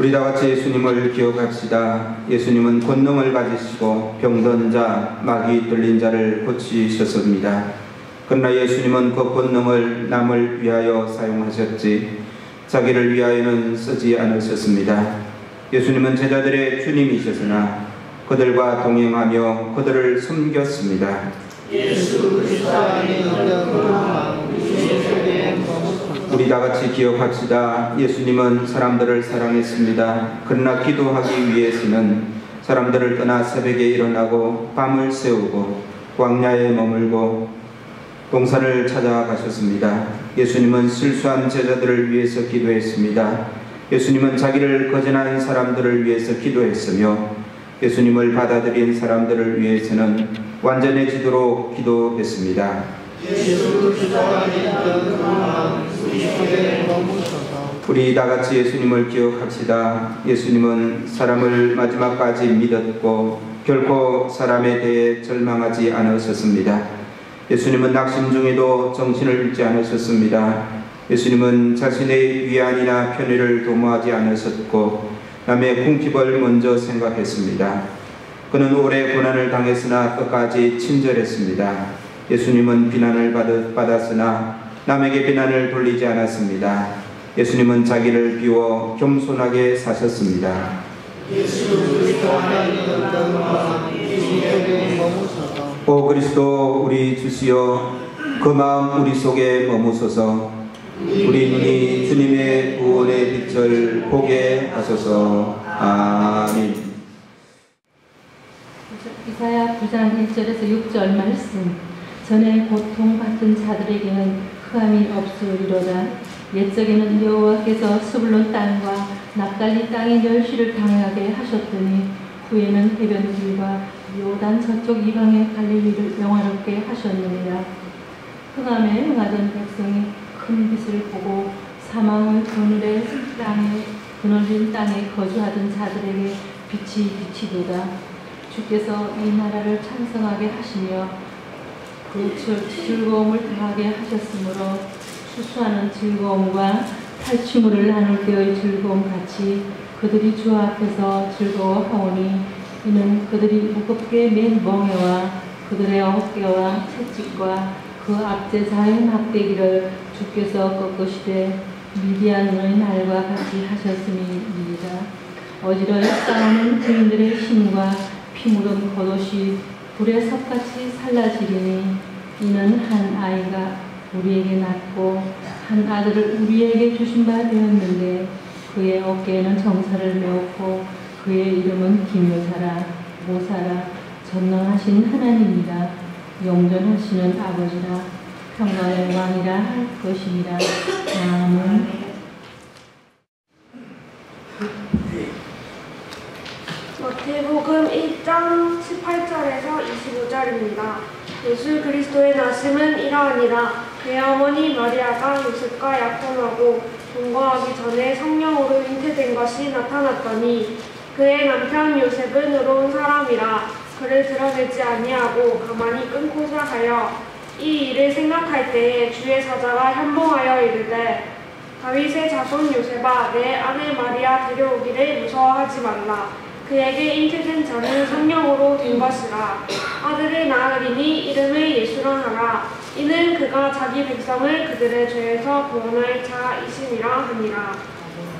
우리 다 같이 예수님을 기억합시다. 예수님은 권능을 가지시고 병든 자, 마귀 들린 자를 고치셨습니다. 그러나 예수님은 그 권능을 남을 위하여 사용하셨지 자기를 위하여는 쓰지 않으셨습니다. 예수님은 제자들의 주님이셨으나 그들과 동행하며 그들을 섬겼습니다. 예수 그리스도 안에 우리 다 같이 기억합시다. 예수님은 사람들을 사랑했습니다. 그러나 기도하기 위해서는 사람들을 떠나 새벽에 일어나고 밤을 새우고 광야에 머물고 동산을 찾아가셨습니다. 예수님은 실수한 제자들을 위해서 기도했습니다. 예수님은 자기를 거절한 사람들을 위해서 기도했으며 예수님을 받아들인 사람들을 위해서는 완전해지도록 기도했습니다. 우리 다 같이 예수님을 기억합시다. 예수님은 사람을 마지막까지 믿었고 결코 사람에 대해 절망하지 않으셨습니다. 예수님은 낙심 중에도 정신을 잃지 않으셨습니다. 예수님은 자신의 위안이나 편의를 도모하지 않으셨고 남의 궁핍을 먼저 생각했습니다. 그는 오래 고난을 당했으나 끝까지 친절했습니다. 예수님은 비난을 받았으나 남에게 비난을 돌리지 않았습니다. 예수님은 자기를 비워 겸손하게 사셨습니다. 오 그리스도 우리 주시여 그 마음 우리 속에 머무소서. 우리 눈이 주님의 구원의 빛을 보게 하소서. 아멘. 이사야 9장 1절에서 6절 말씀. 전에 고통받던 자들에게는 흑암이 없으리로다. 옛적에는 여호와께서 스불론 땅과 납달리 땅의 멸시를 당하게 하셨더니 후에는 해변길과 요단 저쪽 이방의 갈릴리를 영화롭게 하셨느니라. 흑암에 응하던 백성이 큰 빛을 보고 사망의 그늘진 땅에 거주하던 자들에게 빛이 비치도다. 주께서 이 나라를 찬성하게 하시며 그 즐거움을 더하게 하셨으므로 수수하는 즐거움과 탈취물을 나눌 때의 즐거움 같이 그들이 주 앞에서 즐거워하오니 이는 그들이 무겁게 맨 멍에와 그들의 어깨와 채찍과 그 앞제사의 막대기를 주께서 꺾으시되 미디안의 날과 같이 하셨음이니이다. 어지러이 싸우는 그인들의 힘과 피 묻은 겉옷이 불의 섭같이 살라지리니 이는 한 아이가 우리에게 낳고 한 아들을 우리에게 주신 바 되었는데 그의 어깨에는 정사를 메었고 그의 이름은 기묘사라 모사라 전능하신 하나님이라 영존하시는 아버지라 평강의 왕이라 할 것이니라. 아멘. 마태복음 1장 18절에서 25절입니다. 예수 그리스도의 나심은 이러하니라. 그의 어머니 마리아가 요셉과 약혼하고 동거하기 전에 성령으로 잉태된 것이 나타났더니 그의 남편 요셉은 의로운 사람이라 그를 드러내지 아니하고 가만히 끊고자 하여 이 일을 생각할 때에 주의 사자가 현몽하여 이르되 다윗의 자손 요셉아 내 아내 마리아 데려오기를 무서워하지 말라. 그에게 잉태된 자는 성령으로 된 것이라. 아들을 낳으리니 이름을 예수라 하라. 이는 그가 자기 백성을 그들의 죄에서 구원할 자이심이라 하니라.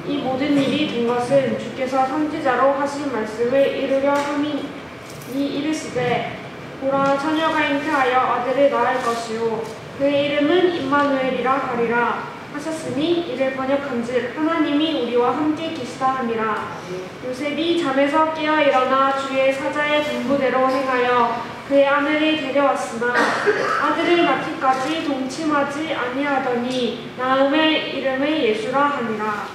이 모든 일이 된 것은 주께서 선지자로 하신 말씀을 이루려 함이니 이르시되 보라 처녀가 잉태하여 아들을 낳을 것이요 그의 이름은 임마누엘이라 하리라 하셨으니 이를 번역한즉 하나님이 우리와 함께 계시다 함이라. 요셉이 잠에서 깨어 일어나 주의 사자의 분부대로 행하여 그의 아내를 데려왔으나 아들을 낳기까지 동침하지 아니하더니 낳음의 이름을 예수라 하니라.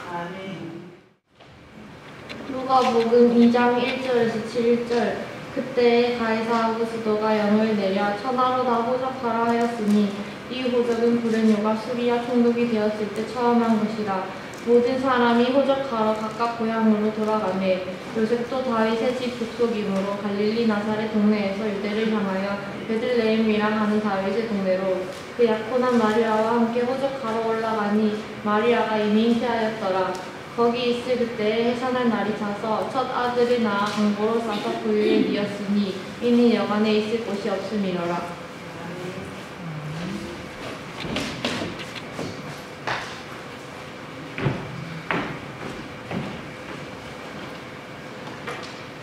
누가복음 2장 1절에서 7절. 그때 가이사 아구스도가 영을 내려 천하로 다 호적하라 하였으니 이 호적은 불행료가 수리와 총독이 되었을 때 처음 한 것이라. 모든 사람이 호적하러 각각 고향으로 돌아가매 요셉도 다윗의 집 북속이므로 갈릴리 나사렛 동네에서 유대를 향하여 베들레헴이라 하는 다윗의 동네로 그 약혼한 마리아와 함께 호적하러 올라가니 마리아가 이미 잉태하였더라. 거기 있을 그때 해산할 날이 차서 첫 아들이 낳아 강보로 싸서 부유에 뉘었으니 이는 여간에 있을 곳이 없음이로라.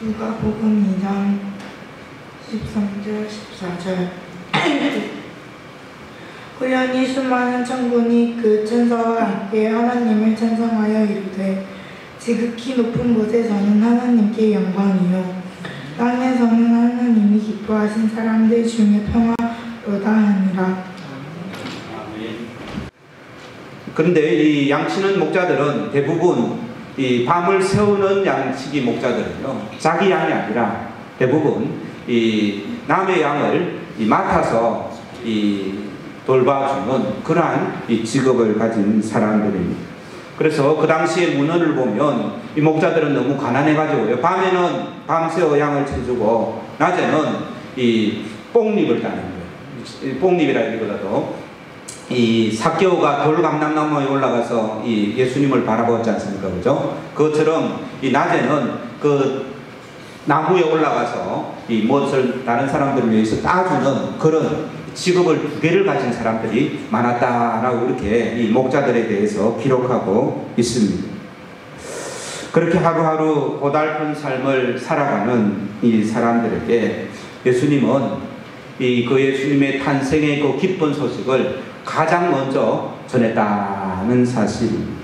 누가복음 2장 13절 14절 우연히 수많은 천군이 그 천사와 함께 하나님을 찬송하여 이르되 지극히 높은 곳에서는 하나님께 영광이요 땅에서는 하나님이 기뻐하신 사람들 중에 평화로다 하니라. 그런데 이 양치는 목자들은 대부분 이 밤을 새우는 양치기 목자들은요, 자기 양이 아니라 대부분 이 남의 양을 맡아서 돌봐주는 그러한 이 직업을 가진 사람들입니다. 그래서 그 당시의 문헌을 보면 이 목자들은 너무 가난해가지고요, 밤에는 밤새워 양을 쳐주고 낮에는 이 뽕잎을 따는 거예요. 뽕잎이라기보다도 이 삭개오가 돌감람나무에 올라가서 이 예수님을 바라보지 않습니까? 그죠? 그것처럼 이 낮에는 그 나무에 올라가서 이 무엇을 다른 사람들을 위해서 따주는 그런 직업을 두 개를 가진 사람들이 많았다라고 이렇게 이 목자들에 대해서 기록하고 있습니다. 그렇게 하루하루 고달픈 삶을 살아가는 이 사람들에게 예수님은 그 예수님의 탄생의 그 기쁜 소식을 가장 먼저 전했다는 사실입니다.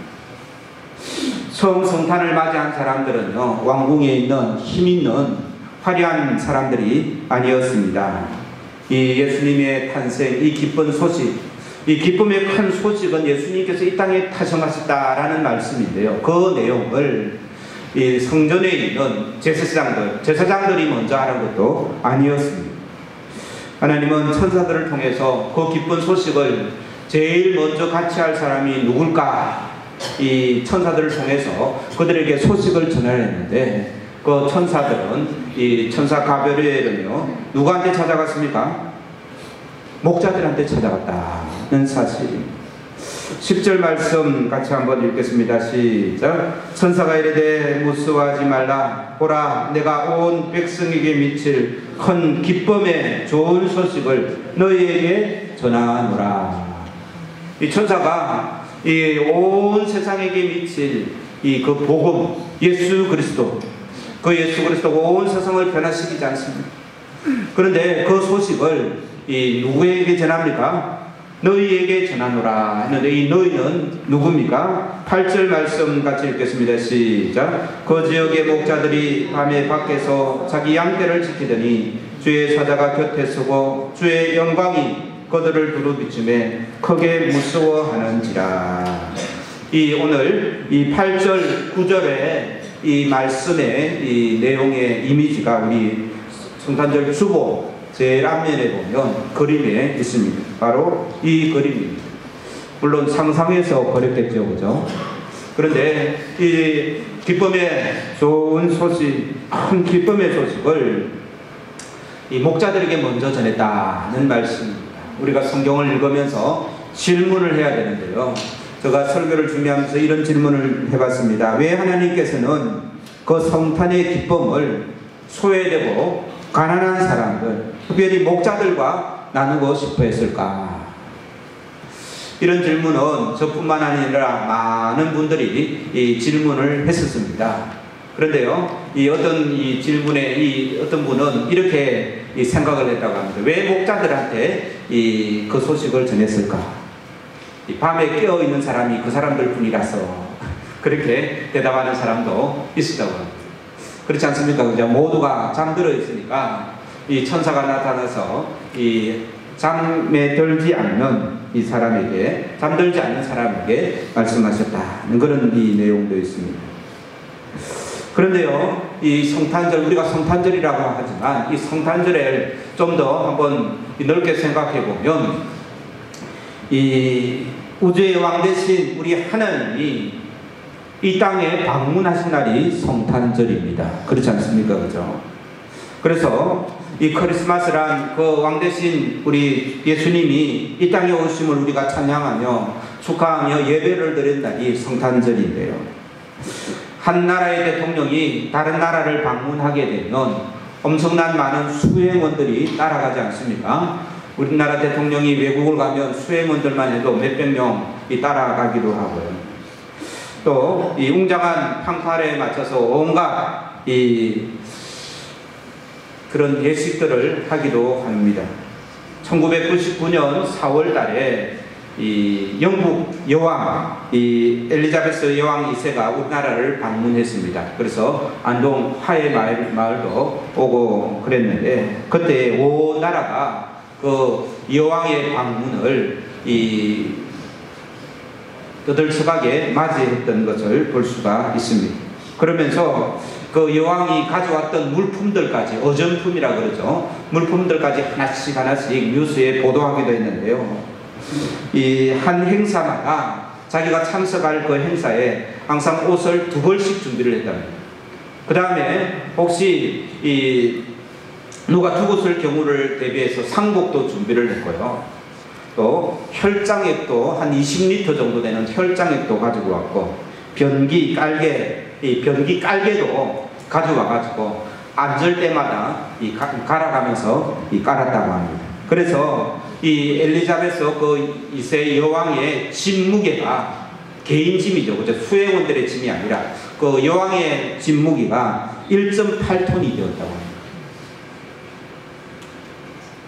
처음 성탄을 맞이한 사람들은요, 왕궁에 있는 힘 있는 화려한 사람들이 아니었습니다. 이 예수님의 탄생, 이 기쁜 소식, 이 기쁨의 큰 소식은 예수님께서 이 땅에 타성하셨다라는 말씀인데요, 그 내용을 이 성전에 있는 제사장들이 먼저 하는 것도 아니었습니다. 하나님은 천사들을 통해서 그 기쁜 소식을 제일 먼저 같이 할 사람이 누굴까? 이 천사들을 통해서 그들에게 소식을 전하였는데, 그 천사들은 이 천사 가브리엘은요, 누구한테 찾아갔습니까? 목자들한테 찾아갔다는 사실입니다. 10절 말씀 같이 한번 읽겠습니다. 시작. 천사가 이르되 무서워하지 말라. 보라, 내가 온 백성에게 미칠 큰 기쁨의 좋은 소식을 너희에게 전하노라. 이 천사가 이 온 세상에게 미칠 이 그 복음, 예수 그리스도, 그 예수 그리스도가 온 세상을 변화시키지 않습니다. 그런데 그 소식을 이 누구에게 전합니까? 너희에게 전하노라 했는데, 이 너희는 누굽니까? 8절 말씀 같이 읽겠습니다. 시작. 그 지역의 목자들이 밤에 밖에서 자기 양떼를 지키더니 주의 사자가 곁에 서고 주의 영광이 그들을 두루 비추매 크게 무서워하는지라. 이 오늘 이 8절 9절의 이 말씀의 이 내용의 이미지가 우리 성탄절 주보 제일 앞면에 보면 그림에 있습니다. 바로 이 그림입니다. 물론 상상해서 그렸겠죠, 그죠? 그런데 이 기쁨의 좋은 소식, 큰 기쁨의 소식을 이 목자들에게 먼저 전했다는 말씀입니다. 우리가 성경을 읽으면서 질문을 해야 되는데요, 제가 설교를 준비하면서 이런 질문을 해봤습니다. 왜 하나님께서는 그 성탄의 기쁨을 소외되고 가난한 사람들, 특별히 목자들과 나누고 싶어 했을까? 이런 질문은 저뿐만 아니라 많은 분들이 이 질문을 했었습니다. 그런데요, 이 어떤 이 질문에 이 어떤 분은 이렇게 이 생각을 했다고 합니다. 왜 목자들한테 그 소식을 전했을까? 이 밤에 깨어 있는 사람이 그 사람들 뿐이라서 그렇게 대답하는 사람도 있었다고 합니다. 그렇지 않습니까? 그죠? 모두가 잠들어 있으니까 이 천사가 나타나서 이 잠에 들지 않는 이 사람에게, 잠들지 않는 사람에게 말씀하셨다는 그런 이 내용도 있습니다. 그런데요, 이 성탄절, 우리가 성탄절이라고 하지만 이 성탄절을 좀 더 한번 넓게 생각해 보면 이 우주의 왕 대신 우리 하나님이 이 땅에 방문하신 날이 성탄절입니다. 그렇지 않습니까? 그죠? 그래서 이 크리스마스란 그 왕 대신 우리 예수님이 이 땅에 오심을 우리가 찬양하며 축하하며 예배를 드린 날이 성탄절인데요, 한 나라의 대통령이 다른 나라를 방문하게 되면 엄청난 많은 수행원들이 따라가지 않습니까? 우리나라 대통령이 외국을 가면 수행원들만 해도 몇백 명이 따라가기도 하고요. 또 이 웅장한 판칼에 맞춰서 온갖 그런 예식들을 하기도 합니다. 1999년 4월 달에 이 영국 여왕 엘리자베스 여왕 2세가 우리나라를 방문했습니다. 그래서 안동 화해 마을도 오고 그랬는데, 그때 온 나라가 그 여왕의 방문을 떠들썩하게 맞이했던 것을 볼 수가 있습니다. 그러면서 그 여왕이 가져왔던 물품들까지, 어전품이라 그러죠. 물품들까지 하나씩 뉴스에 보도하기도 했는데요. 이 한 행사마다 자기가 참석할 그 행사에 항상 옷을 2벌씩 준비를 했답니다. 그 다음에 혹시 누가 죽었을 경우를 대비해서 상복도 준비를 했고요. 또 혈장액도 한 20리터 정도 되는 혈장액도 가지고 왔고, 변기 깔개도 가져와가지고 앉을 때마다 갈아가면서 깔았다고 합니다. 그래서 이 엘리자베스 그 2세 여왕의 짐 무게가 개인 짐이죠. 그죠? 수행원들의 짐이 아니라 그 여왕의 짐 무게가 1.8톤이 되었다고 합니다.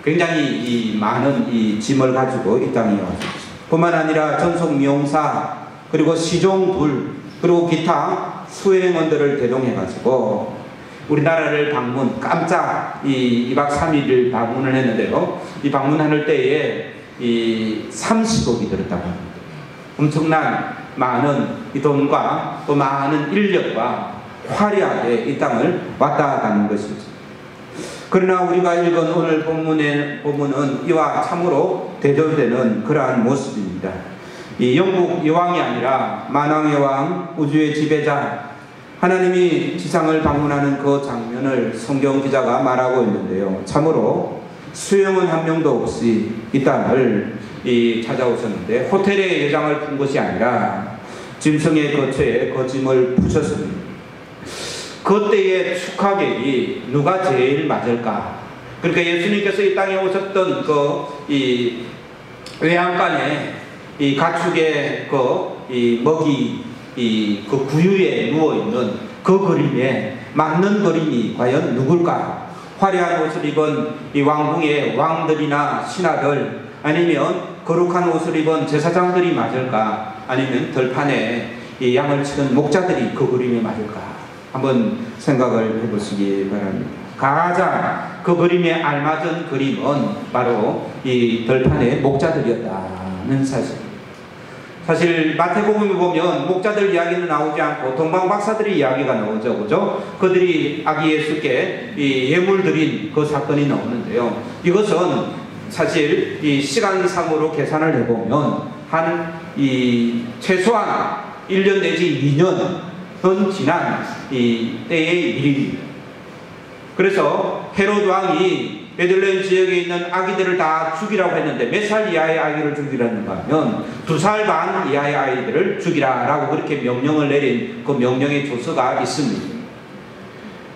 굉장히 많은 짐을 가지고 이 땅에 왔습니다. 뿐만 아니라 전속 미용사, 그리고 시종불, 그리고 기타 수행원들을 대동해가지고 우리나라를 깜짝 2박 3일을 방문을 했는데요. 이 방문할 때에 30억이 들었다고 합니다. 엄청난 많은 돈과 또 많은 인력과 화려하게 이 땅을 왔다 가는 것이죠. 그러나 우리가 읽은 오늘 본문은 이와 참으로 대조되는 그러한 모습입니다. 이 영국 여왕이 아니라 만왕 여왕, 우주의 지배자, 하나님이 지상을 방문하는 그 장면을 성경 기자가 말하고 있는데요. 참으로 수용은 한 명도 없이 이 땅을 찾아오셨는데, 호텔에 여장을 푼 것이 아니라 짐승의 거처에 그 짐을 푸셨습니다. 그때의 축하객이 누가 제일 맞을까? 그러니까 예수님께서 이 땅에 오셨던 이 외양간에 이 가축의 먹이 그 구유에 누워있는 그 그림에 맞는 그림이 과연 누굴까? 화려한 옷을 입은 이 왕궁의 왕들이나 신하들, 아니면 거룩한 옷을 입은 제사장들이 맞을까? 아니면 들판에 이 양을 치는 목자들이 그 그림에 맞을까? 한번 생각을 해보시기 바랍니다. 가장 그 그림에 알맞은 그림은 바로 이 들판의 목자들이었다는 사실입니다. 사실 마태복음에 보면 목자들 이야기는 나오지 않고 동방박사들의 이야기가 나오죠. 그죠? 그들이 아기 예수께 예물 드린 그 사건이 나오는데요. 이것은 사실 이 시간상으로 계산을 해보면 최소한 1년 내지 2년은 지난 이 때의 일입니다. 그래서 헤롯 왕이 베들레헴 지역에 있는 아기들을 다 죽이라고 했는데, 몇 살 이하의 아기를 죽이라는가 하면 2살 반 이하의 아이들을 죽이라라고 그렇게 명령을 내린 그 명령의 조서가 있습니다.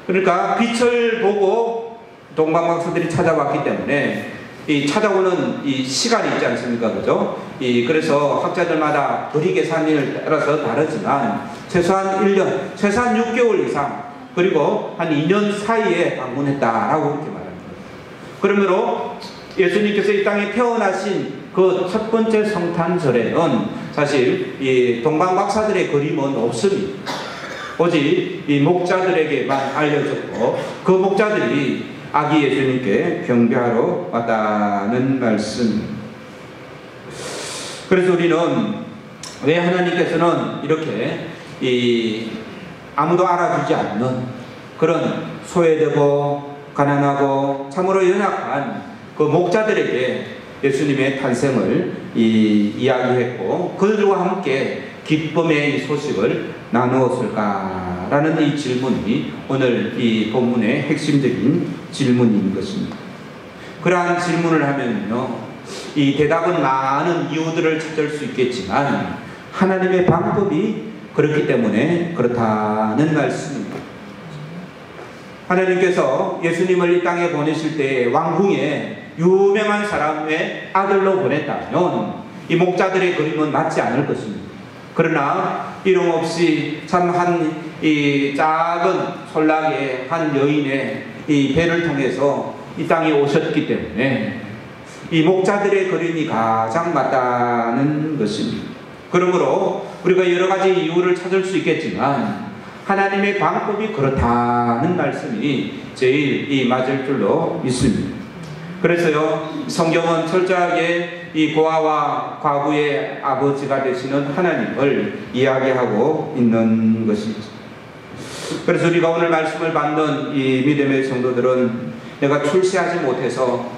그러니까 빛을 보고 동방박사들이 찾아왔기 때문에 이 찾아오는 이 시간이 있지 않습니까? 그죠? 그래서 학자들마다 거리 계산을 따라서 다르지만 최소한 1년, 최소한 6개월 이상, 그리고 한 2년 사이에 방문했다라고 그렇게 말합니다. 그러므로 예수님께서 이 땅에 태어나신 그 첫 번째 성탄절에는 사실 이 동방박사들의 그림은 없습니다. 오직 이 목자들에게만 알려졌고, 그 목자들이 아기 예수님께 경배하러 왔다는 말씀입니다. 그래서 우리는 왜 하나님께서는 이렇게 아무도 알아주지 않는 그런 소외되고 가난하고 참으로 연약한 그 목자들에게 예수님의 탄생을 이야기했고, 그들과 함께 기쁨의 소식을 나누었을까라는 이 질문이 오늘 이 본문의 핵심적인 질문인 것입니다. 그러한 질문을 하면요, 이 대답은 많은 이유들을 찾을 수 있겠지만 하나님의 방법이 그렇기 때문에 그렇다는 말씀입니다. 하나님께서 예수님을 이 땅에 보내실 때 왕궁에 유명한 사람의 아들로 보냈다면 이 목자들의 그림은 맞지 않을 것입니다. 그러나 이름 없이 참 이 작은 촌락의 한 여인의 이 배를 통해서 이 땅에 오셨기 때문에 이 목자들의 그림이 가장 맞다는 것입니다. 그러므로 우리가 여러 가지 이유를 찾을 수 있겠지만 하나님의 방법이 그렇다는 말씀이 제일 이 맞을 줄로 믿습니다. 그래서요, 성경은 철저하게 이 고아와 과부의 아버지가 되시는 하나님을 이야기하고 있는 것이죠. 그래서 우리가 오늘 말씀을 받는 이 믿음의 성도들은 내가 출세하지 못해서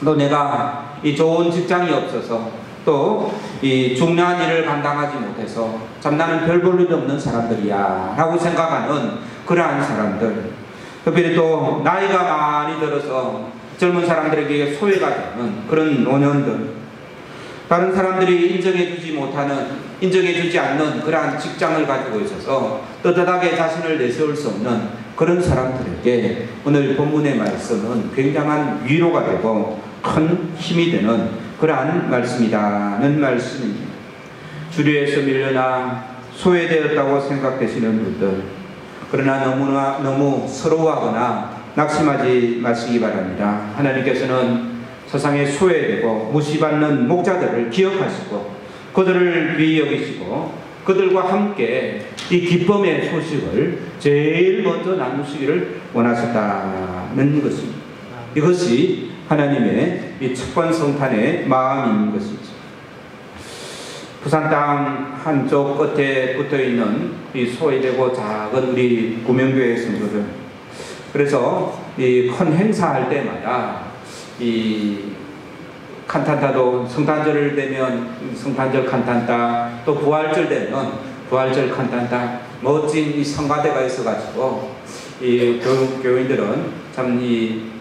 또 내가 이 좋은 직장이 없어서 또 이 중요한 일을 감당하지 못해서 참 나는 별 볼 일 없는 사람들이야 라고 생각하는 그러한 사람들, 특별히 또 나이가 많이 들어서 젊은 사람들에게 소외가 되는 그런 노년들, 다른 사람들이 인정해주지 않는 그러한 직장을 가지고 있어서 떳떳하게 자신을 내세울 수 없는 그런 사람들에게 오늘 본문의 말씀은 굉장한 위로가 되고 큰 힘이 되는 그러한 말씀이라는 말씀입니다. 주류에서 밀려나 소외되었다고 생각되시는 분들, 그러나 너무 서러워하거나 낙심하지 마시기 바랍니다. 하나님께서는 세상에 소외되고 무시받는 목자들을 기억하시고 그들을 귀히 여기시고 그들과 함께 이 기쁨의 소식을 제일 먼저 나누시기를 원하셨다는 것입니다. 이것이 하나님의 이 첫 성탄의 마음인 것이죠. 부산 땅 한쪽 끝에 붙어있는 이 소외되고 작은 우리 구명교회 성도들, 그래서 이 큰 행사할 때마다 이 칸탄타도 성탄절 되면 성탄절 칸탄타, 또 부활절 되면 부활절 칸탄타, 멋진 이 성가대가 있어가지고 이 교인들은 참 이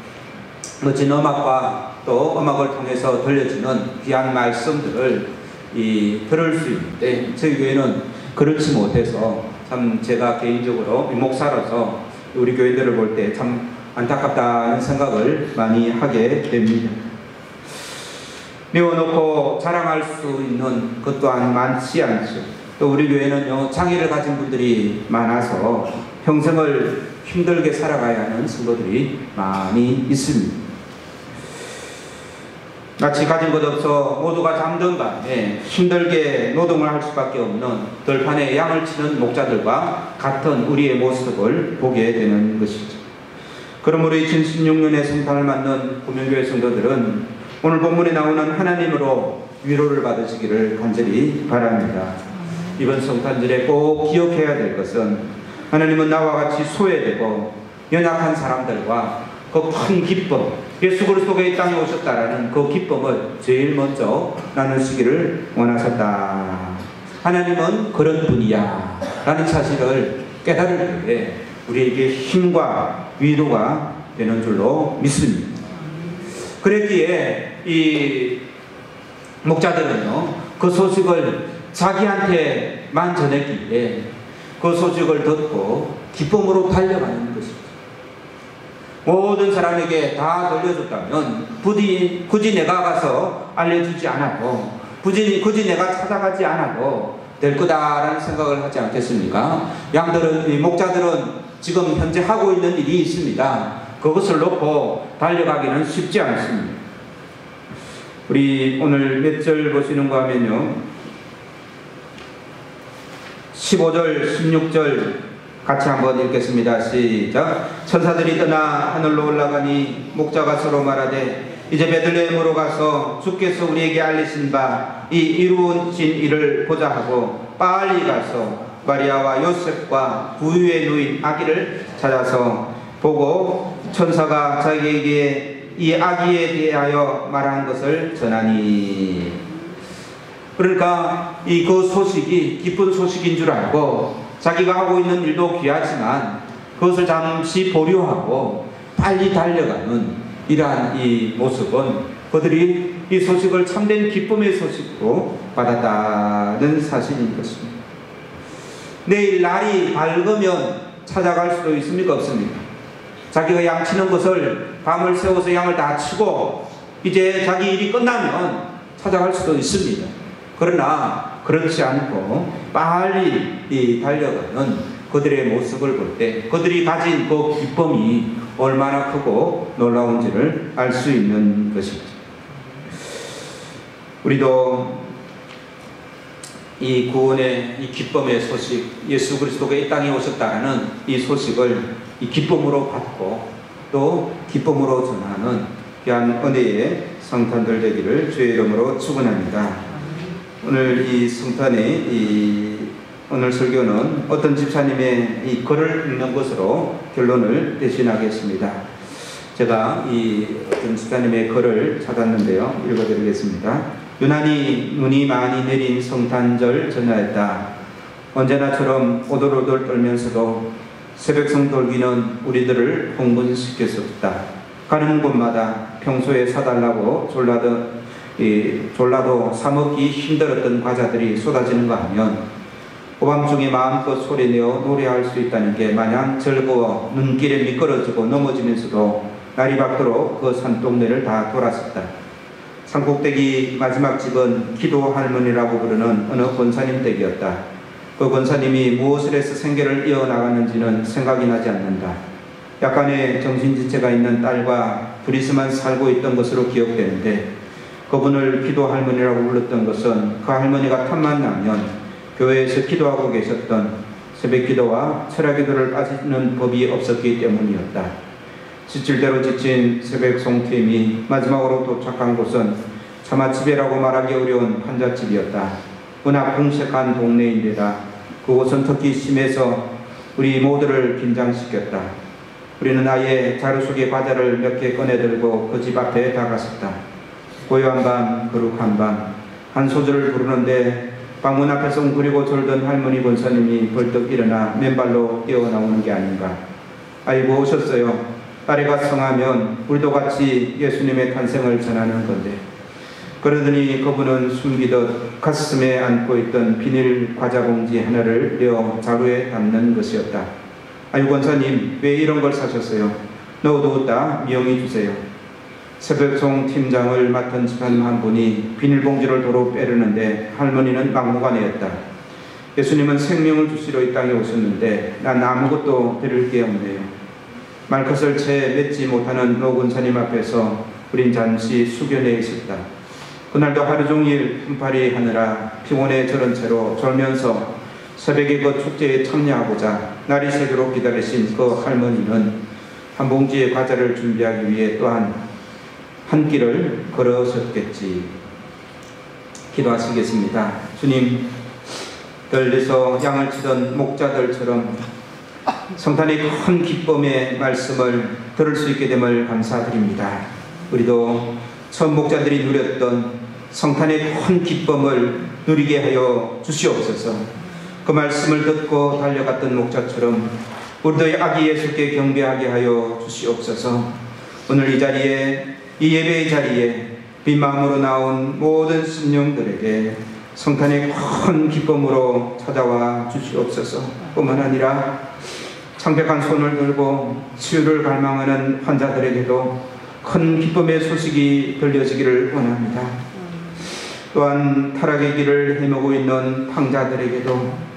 멋진 음악과 또 음악을 통해서 들려주는 귀한 말씀들을 들을 수 있는데 저희 교회는 그렇지 못해서 참 제가 개인적으로 목사로서 우리 교인들을 볼 때 참 안타깝다는 생각을 많이 하게 됩니다. 메워놓고 자랑할 수 있는 것 또한 많지 않죠. 또 우리 교회는요, 장애를 가진 분들이 많아서 평생을 힘들게 살아가야 하는 성도들이 많이 있습니다. 마치 가진 것 없어 모두가 잠든 밤에 힘들게 노동을 할 수밖에 없는 들판에 양을 치는 목자들과 같은 우리의 모습을 보게 되는 것이죠. 그러므로 2016년에 성탄을 맞는 구명교회 성도들은 오늘 본문에 나오는 하나님으로 위로를 받으시기를 간절히 바랍니다. 이번 성탄절에 꼭 기억해야 될 것은 하나님은 나와 같이 소외되고 연약한 사람들과 그 큰 기쁨, 예수 그리스도가 이 땅에 오셨다라는 그 기쁨을 제일 먼저 나누시기를 원하셨다. 하나님은 그런 분이야 라는 사실을 깨달을 때 우리에게 힘과 위로가 되는 줄로 믿습니다. 그랬기에 이 목자들은요, 그 소식을 자기한테만 전했기에 그 소식을 듣고 기쁨으로 달려가는 것입니다. 모든 사람에게 다 들려줬다면 굳이 내가 가서 알려주지 않아도 굳이 내가 찾아가지 않아도 될 거다라는 생각을 하지 않겠습니까? 이 목자들은 지금 현재 하고 있는 일이 있습니다. 그것을 놓고 달려가기는 쉽지 않습니다. 우리 오늘 몇 절 보시는가 하면요, 15절 16절 같이 한번 읽겠습니다. 시작. 천사들이 떠나 하늘로 올라가니 목자가 서로 말하되 이제 베들레헴으로 가서 주께서 우리에게 알리신 바 이 이루어진 일을 보자 하고 빨리 가서 마리아와 요셉과 부유의 누인 아기를 찾아서 보고 천사가 자기에게 이 아기에 대하여 말한 것을 전하니. 그러니까 그 소식이 기쁜 소식인 줄 알고 자기가 하고 있는 일도 귀하지만 그것을 잠시 보류하고 빨리 달려가는 이러한 이 모습은 그들이 이 소식을 참된 기쁨의 소식으로 받았다는 사실인 것입니다. 내일 날이 밝으면 찾아갈 수도 있습니까? 없습니까? 자기가 양치는 것을 밤을 새워서 양을 다 치고 이제 자기 일이 끝나면 찾아갈 수도 있습니다. 그러나 그렇지 않고 빨리 달려가는 그들의 모습을 볼 때 그들이 가진 그 기쁨이 얼마나 크고 놀라운지를 알 수 있는 것입니다. 우리도 이 구원의 이 기쁨의 소식, 예수 그리스도가 이 땅에 오셨다는 이 소식을 이 기쁨으로 받고 또 기쁨으로 전하는 귀한 은혜의 성탄들 되기를 주의 이름으로 축원합니다. 오늘 이 성탄의 오늘 설교는 어떤 집사님의 이 글을 읽는 것으로 결론을 대신하겠습니다. 제가 이 어떤 집사님의 글을 찾았는데요. 읽어드리겠습니다. 유난히 눈이 많이 내린 성탄절 전야였다. 언제나처럼 오돌오돌 떨면서도 새벽성 돌기는 우리들을 흥분시켰었다. 가는 곳마다 평소에 사달라고 졸라도 사먹기 힘들었던 과자들이 쏟아지는가 하면 오밤중에 마음껏 소리내어 노래할 수 있다는 게 마냥 즐거워 눈길에 미끄러지고 넘어지면서도 날이 밝도록 그 산동네를 다 돌았었다. 산꼭대기 마지막 집은 기도 할머니라고 부르는 어느 권사님 댁이었다. 그 권사님이 무엇을 해서 생계를 이어나갔는지는 생각이 나지 않는다. 약간의 정신지체가 있는 딸과 둘이서만 살고 있던 것으로 기억되는데 그분을 기도 할머니라고 불렀던 것은 그 할머니가 탐만 나면 교회에서 기도하고 계셨던 새벽기도와 철야기도를 빠지는 법이 없었기 때문이었다. 지칠대로 지친 새벽송팀이 마지막으로 도착한 곳은 차마 집이라고 말하기 어려운 환자집이었다. 워낙 공색한 동네인데다 그곳은 특히 심해서 우리 모두를 긴장시켰다. 우리는 아예 자루 속에 과자를 몇 개 꺼내들고 그 집 앞에 다가섰다. 고요한 밤, 거룩한 밤, 한 소절을 부르는데 방문 앞에서 웅크리고 졸던 할머니 권사님이 벌떡 일어나 맨발로 뛰어나오는 게 아닌가. 아이고 오셨어요. 딸애가 성하면 우리도 같이 예수님의 탄생을 전하는 건데. 그러더니 그분은 숨기듯 가슴에 안고 있던 비닐 과자 봉지 하나를 내어 자루에 담는 것이었다. 아유 권사님 왜 이런 걸 사셨어요? 너어두었다 미영이 주세요. 새벽송 팀장을 맡은 집사님 한 분이 비닐봉지를 도로 빼려는데 할머니는 막무가내였다. 예수님은 생명을 주시러 이 땅에 오셨는데 난 아무것도 드릴 게 없네요. 말끝을 채 맺지 못하는 노 권사님 앞에서 우린 잠시 숙연해 있었다. 그날도 하루 종일 품팔이 하느라 피곤해 저런 채로 졸면서 새벽에 그 축제에 참여하고자 날이 새도록 기다리신 그 할머니는 한 봉지의 과자를 준비하기 위해 또한 한 길을 걸어섰겠지. 기도하시겠습니다. 주님, 들에서 양을 치던 목자들처럼 성탄의 큰 기쁨의 말씀을 들을 수 있게 됨을 감사드립니다. 우리도 첫 목자들이 누렸던 성탄의 큰 기쁨을 누리게 하여 주시옵소서. 그 말씀을 듣고 달려갔던 목자처럼 우리도 아기 예수께 경배하게 하여 주시옵소서. 오늘 이 자리에, 이 예배의 자리에 빈 마음으로 나온 모든 신령들에게 성탄의 큰 기쁨으로 찾아와 주시옵소서. 뿐만 아니라 창백한 손을 들고 치유를 갈망하는 환자들에게도 큰 기쁨의 소식이 들려지기를 원합니다. 또한 타락의 길을 헤매고 있는 탕자들에게도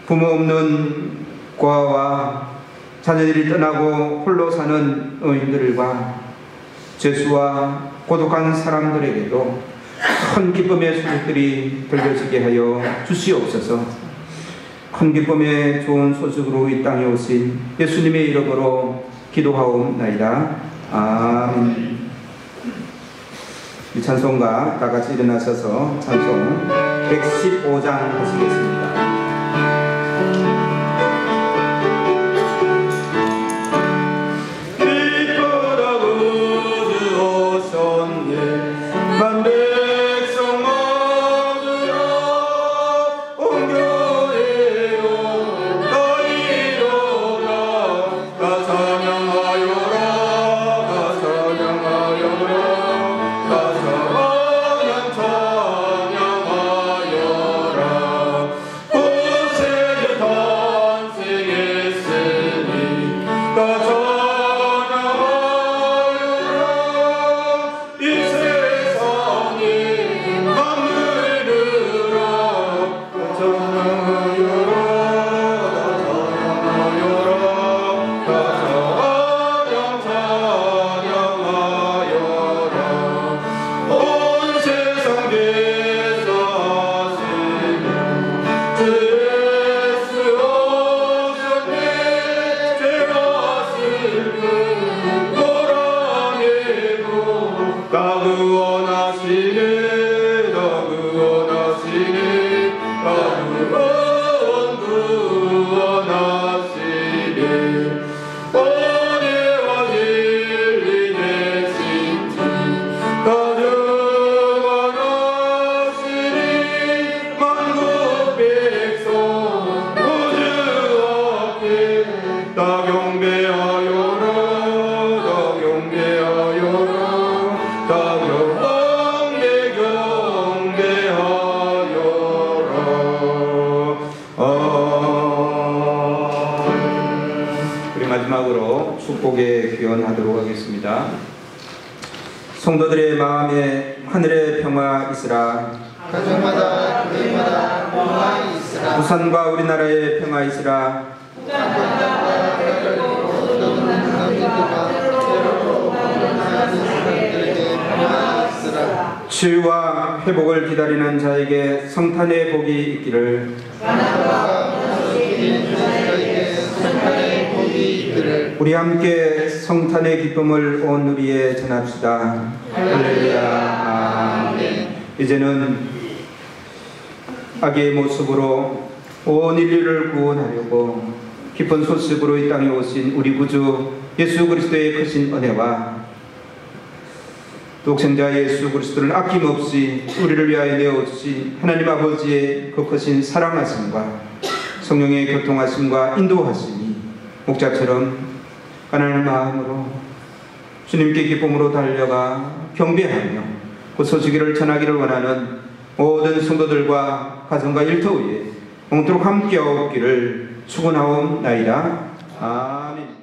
부모 없는 고아와 자녀들이 떠나고 홀로 사는 의인들과 죄수와 고독한 사람들에게도 큰 기쁨의 소식들이 들려지게 하여 주시옵소서. 큰 기쁨의 좋은 소식으로 이 땅에 오신 예수님의 이름으로 기도하옵나이다. 아멘. 이 찬송가 다 같이 일어나셔서 찬송 115장 하시겠습니다. 찬양하여라 축복에 귀원하도록 하겠습니다. 성도들의 마음에 하늘의 평화 있으라. 가정마다 교회마다 평화 있으라. 부산과 우리나라의 평화 있으라. 치유와 회복을 기다리는 자에게 성탄의 복이 있기를. 우리 함께 성탄의 기쁨을 온 우리에 전합시다. 할렐루야. 아멘. 이제는 아기의 모습으로 온 인류를 구원하려고 기쁜 소식으로 이 땅에 오신 우리 구주 예수 그리스도의 크신 은혜와 독생자 예수 그리스도를 아낌없이 우리를 위하여 내어주신 하나님 아버지의 그 크신 사랑하심과 성령의 교통하심과 인도하심이 목자처럼 가난한 마음으로 주님께 기쁨으로 달려가 경배하며 그 소식을 전하기를 원하는 모든 성도들과 가정과 일터 위에 엉토록 함께하옵기를 축원하옵나이다. 아멘.